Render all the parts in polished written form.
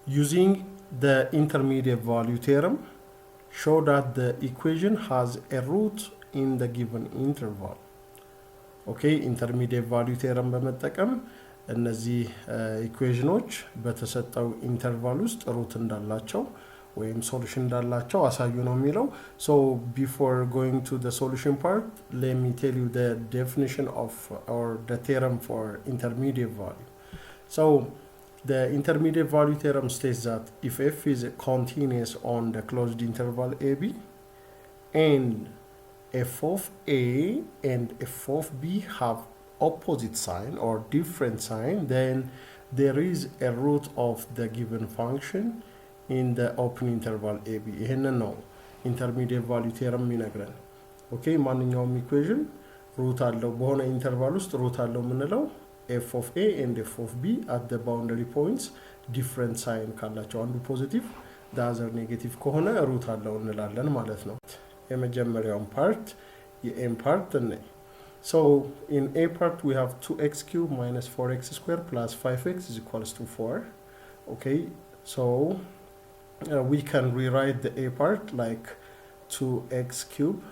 using the intermediate value theorem, show that the equation has a root in the given interval. Okay, intermediate value theorem በመጠቀም እነዚህ ኢኩዌሽኖች በተሰጠው ኢንተርቫል ውስጥ ሩት እንዳላቸው ወይም ሶሉሽን እንዳላቸው አሳዩ ነው የሚለው። So before going to the solution part, let me tell you the definition of or the theorem for intermediate value. So the intermediate value theorem states that if f is continuous on the closed interval ab and f of a and f of b have opposite sign or different sign, then there is a root of the given function in the open interval ab. ይሄንን ነው intermediate value theorem የሚነግረን። ኦኬ ማንኛውም ኢኩዌሽን ሩት አለው በሆነ ኢንተርቫል ውስጥ ሩት አለው የምንለው f of a and f of b at the boundary points different sign ካላቸው አንዱ ፖዚቲቭ the other negative ከሆነ ሩት አለው እንላለን ማለት ነው። የመጀመሪያውን ፓርት የm ፓርት ነው። So in a part we have 2x cubed minus 4x squared plus 5x is equals to 4. Okay, so we can rewrite the a part like 2x cubed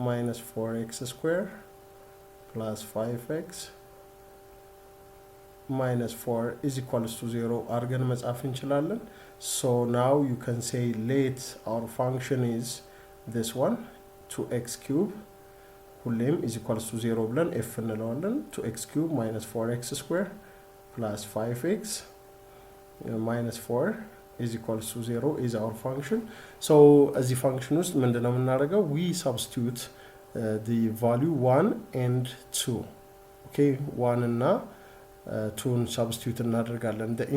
minus 4x squared plus 5x minus 4 is equals to 0 አድርገን መጻፍ እንችላለን። So now you can say let our function is this one 2x cubed ሁሌም is equals to 0 ብለን f እንለዋለን 2x cubed minus 4x squared plus 5x minus 4 is equals to 0 is our function. So as the function ውስጥ ምንድነው የምናደርገው? We substitute the value 1 and 2. Okay, 1 እና 2 substitute እናደርጋለን. The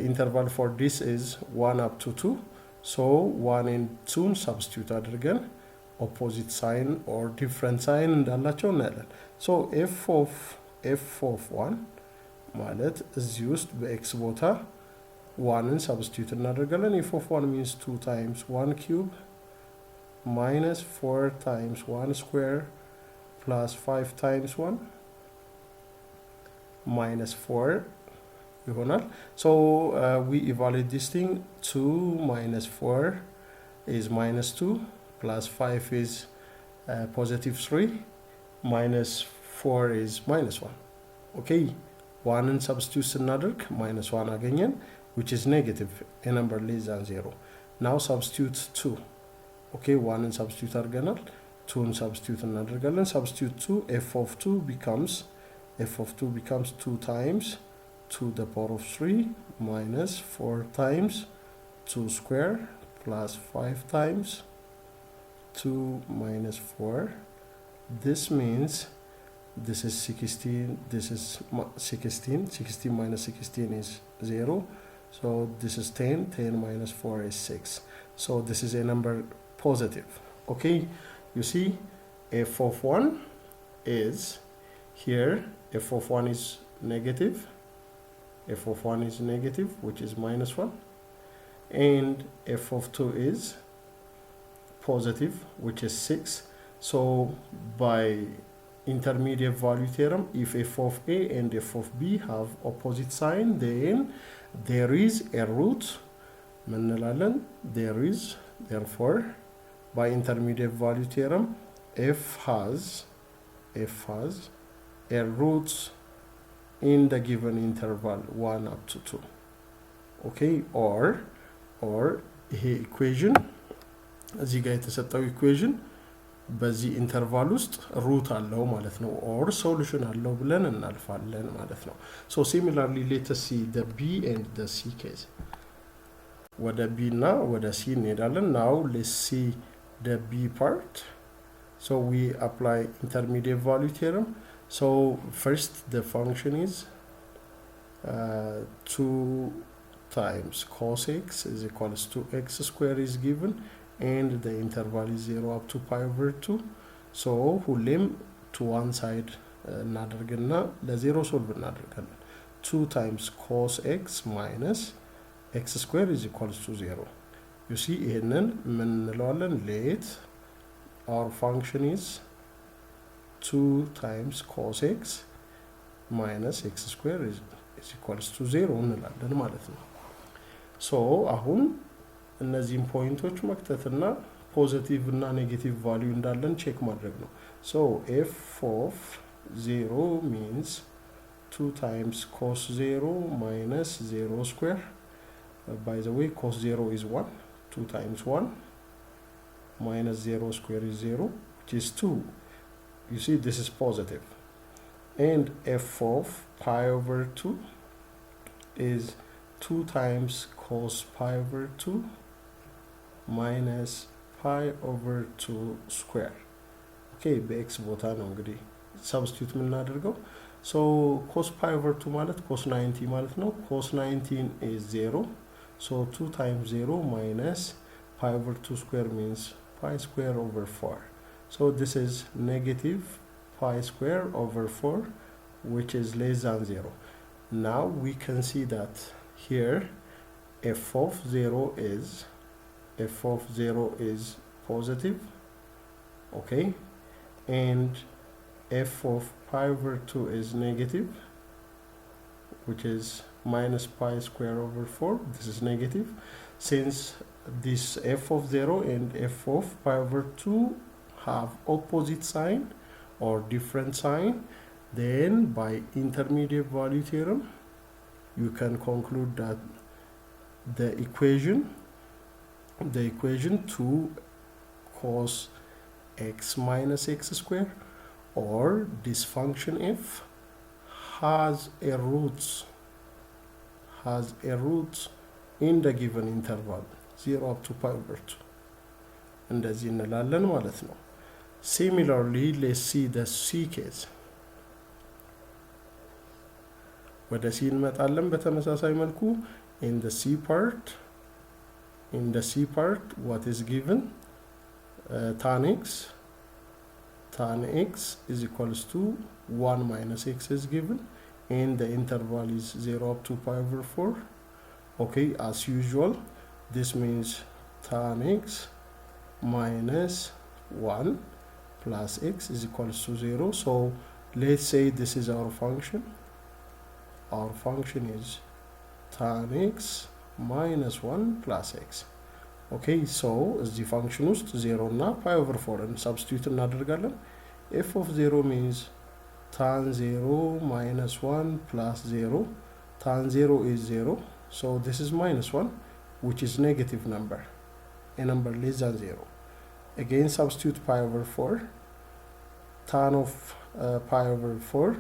interval for this is 1 up to 2. So 1 and 2 substitute አድርገን opposite sign or different sign እንዳላቸው እናያለን። So f of 1 ማለት እዚህ ውስጥ በx ቦታ 1ን substitute እናደርጋለን። f of 1 means 2 times 1 cube minus 4 times 1 square plus 5 times 1 minus 4 ይሆናል። So we evaluate this thing 2 minus 4 is minus 2 plus 5 is positive 3 minus 4 is minus 1. Okay, 1 and substitute ስናደርግ minus 1 አገኘን which is negative a number less than 0. Now substitute 2. Okay, 1 and substitute አድርገናል 2 and substitute እናደርጋለን substitute 2 f of 2 becomes 2 times 2 the power of 3 minus 4 times 2 square plus 5 times 2 minus 4. This means this is 16, this is 16 minus 16 is 0. So this is 10 minus 4 is 6. So this is a number positive. Okay, you see f of 1 is here, f of 1 is negative, f of 1 is negative which is minus 1, and f of 2 is positive which is 6. So by intermediate value theorem, if f of a and f of b have opposite sign, then there is a root ምንላለን there is, therefore by intermediate value theorem f has a root in the given interval 1 up to 2. Okay, or ይሄ equation እዚህ ጋር የተሰጠው ኢኩዌሽን በዚህ ኢንተርቫል ውስጥ ሩት አለው ማለት ነው or solution አለው ብለን እናልፋለን ማለት ነው። So similarly let us see the b and the c case. ወደ b እና ወደ c እንሄዳለን። Now let's see the b part. So we apply intermediate value theorem. So first the function is 2 times cos x is equals to x square is given and the interval is 0 up to pi over 2. So ሁሌም to one side እናደርግና ለዜሮ ሶልቭ እናደርጋለን 2 times cos x minus x square is equals to 0. You see ይሄንን ምን እንለዋለን? let our function is 2 times cos x minus x square is equals to 0 እንላለን ማለት ነው። ሶ አሁን እነዚህን ፖይንቶች መክተትና ፖዚቲቭ እና ኔጌቲቭ ቫልዩ እንዳለን ቼክ ማድረግ ነው። ሶ f of 0 means 2 times cos 0 minus 0 square. By the way, cos 0 is 1. 2 times 1 minus 0 square is 0, which is 2. You see, this is positive. And f of pi over 2 is 2 times cos pi over 2 minus pi over 2 square. Okay, በx ቦታ ነው እንግዲህ substitute የምናደርገው። So cos pi over 2 ማለት cos 90 ማለት ነው። Cos 19 is 0. So 2 times 0 minus pi over 2 square means pi square over 4. So this is negative pi square over 4, which is less than 0. Now we can see that here f of 0 is positive, okay, and f of pi over 2 is negative, which is minus pi square over 4. This is negative. Since this f of 0 and f of pi over 2 have opposite sign or different sign, then by intermediate value theorem you can conclude that the equation 2 cos x minus x square or this function f has a root in the given interval 0 up to pi over 2 እንደዚህ እንላለን ማለት ነው። Similarly, let's see the c case. ወደ c እንመጣለን በተመሳሳይ መልኩ in the c part what is given, tan x is equals to 1 minus x is given, and the interval is 0 up to pi over 4. Okay, as usual, this means tan x minus 1 plus x is equals to 0. So let's say this is our function. Our function is tan x minus 1 plus x. Okay, so the function ውስጥ 0 እና pi over 4 and substitute እናደርጋለን. f of 0 means tan 0 minus 1 plus 0. Tan 0 is 0, so this is minus 1, which is negative number, a number less than 0. Again, substitute pi over 4. Tan of pi over 4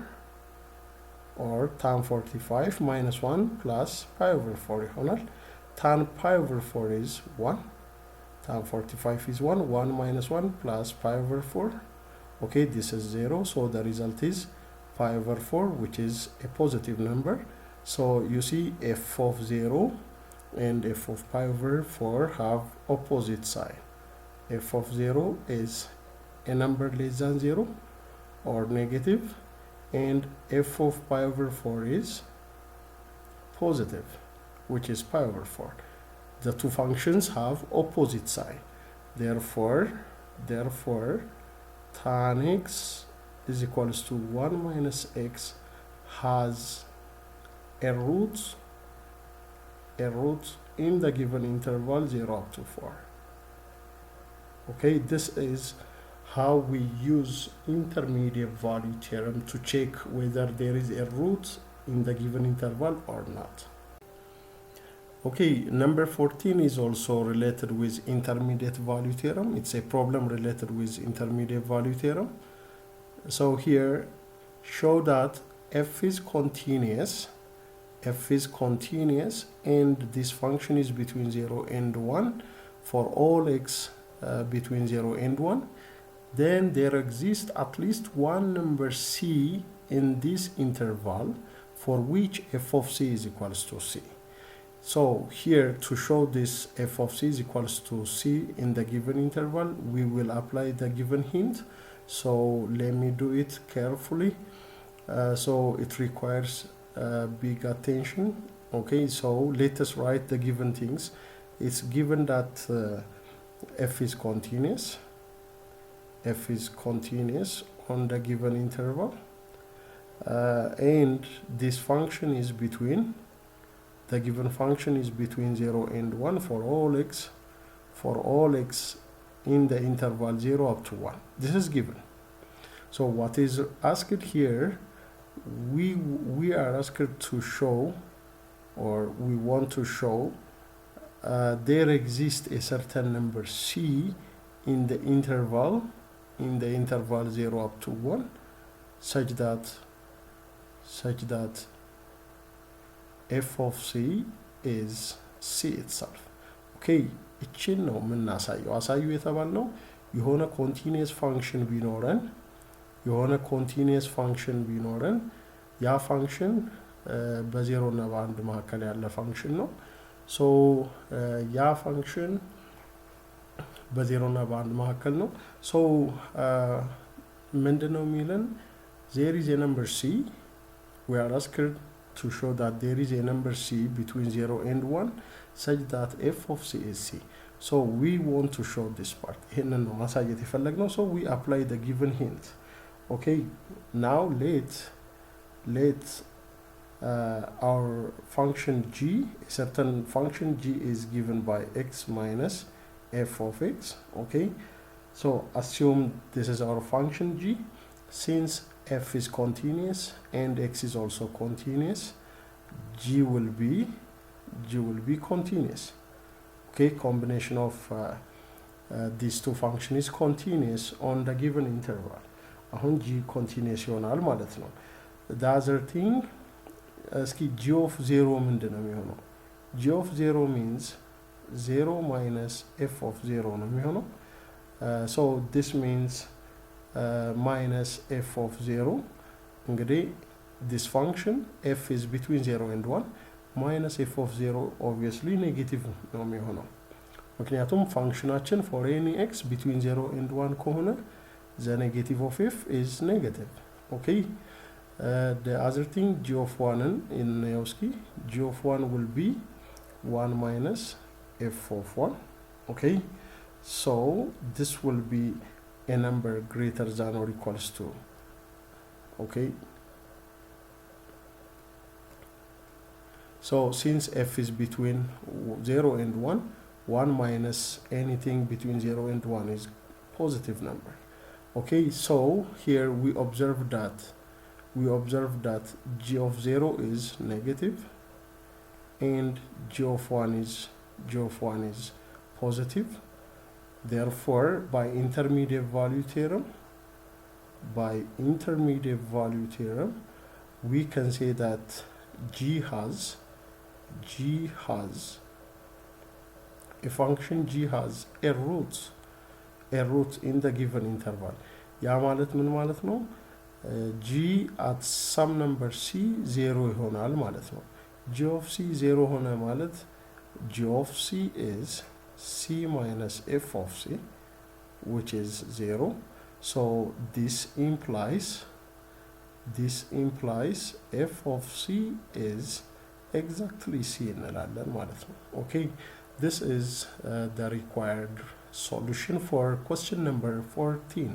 or tan 45 minus 1 plus pi over 4 ይሆናል። Tan pi over 4 is 1. Tan 45 is 1. 1 minus 1 plus pi over 4. Okay, this is 0, so the result is pi over 4, which is a positive number. So you see f of 0 and f of pi over 4 have opposite sign. F of 0 is a number less than 0 or negative, and f of pi over 4 is positive, which is pi over 4. The two functions have opposite sign. Therefore tan x is equals to 1 minus x has a root in the given interval 0 up to 4. Okay, this is how we use intermediate value theorem to check whether there is a root in the given interval or not. Okay, number 14 is also related with intermediate value theorem. It's a problem related with intermediate value theorem. So here, show that f is continuous and this function is between 0 and 1 for all x between 0 and 1. Then there exists at least one number c in this interval for which f of c is equals to c. So here, to show this f of c is equals to c in the given interval, we will apply the given hint. So let me do it carefully. So it requires big attention. Okay, so let us write the given things. It's given that f is continuous on the given interval, and this function is between, the given function is between 0 and 1 for all x in the interval 0 up to 1. This is given. So what is asked here, we are asked to show, or we want to show there exists a certain number c in the interval 0 up to 1 such that f of c is c itself. Okay, እቺን ነው የምናሳየው። አሳዩ የተባልነው የሆነ ኮንቲኒየስ ፋንክሽን ቢኖረን ያ ፋንክሽን በ0 እና በ1 መካከል ያለ ፋንክሽን ነው። ሶ ያ ፋንክሽን በ0 እና በ1 መካከል ነው። ሶ ምንድነው የሚለን? there is a number c, we are asked to show that there is a number c between 0 and 1 such that f of c is c. So we want to show this part. ይሄንን ነው ማሳየት የፈለግነው። So we apply the given hint. Okay, now let our function g, a certain function g is given by x minus f of x. Okay, so assume this is our function g. Since f is continuous and x is also continuous, g will be continuous. Okay, combination of these two functions is continuous on the given interval. አሁን g continuous ይሆናል ማለት ነው። the other thing, እስኪ g of 0 ምንድን ነው የሚሆነው? g of 0 means 0 minus f of 0 ነው የሚሆነው። so this means minus f of 0. እንግዲህ this function f is between 0 and 1 minus f of 0 obviously negative ነው የሚሆነው። ምክንያቱም ፋንክሽናችን for any x between 0 and 1 ከሆነ the negative of f is negative. Okay, the other thing, g of 1 in Neoski, g of 1 will be 1 minus f of 1. Okay, so this will be a number greater than or equals to, okay, so since f is between 0 and 1 minus anything between 0 and 1 is positive number. Okay, so here we observe that g of 0 is negative and g of 1 is positive. Therefore, by intermediate value theorem, we can say that g has a function, g has a root in the given interval. ያ ማለት ምን ማለት ነው? g at some number c 0 ይሆናል ማለት ነው። g of c 0 ሆነ ማለት g of c is c minus f of c, which is 0. So this implies f of c is exactly c እንላለን ማለት ነው። Okay, this is the required solution for question number 14.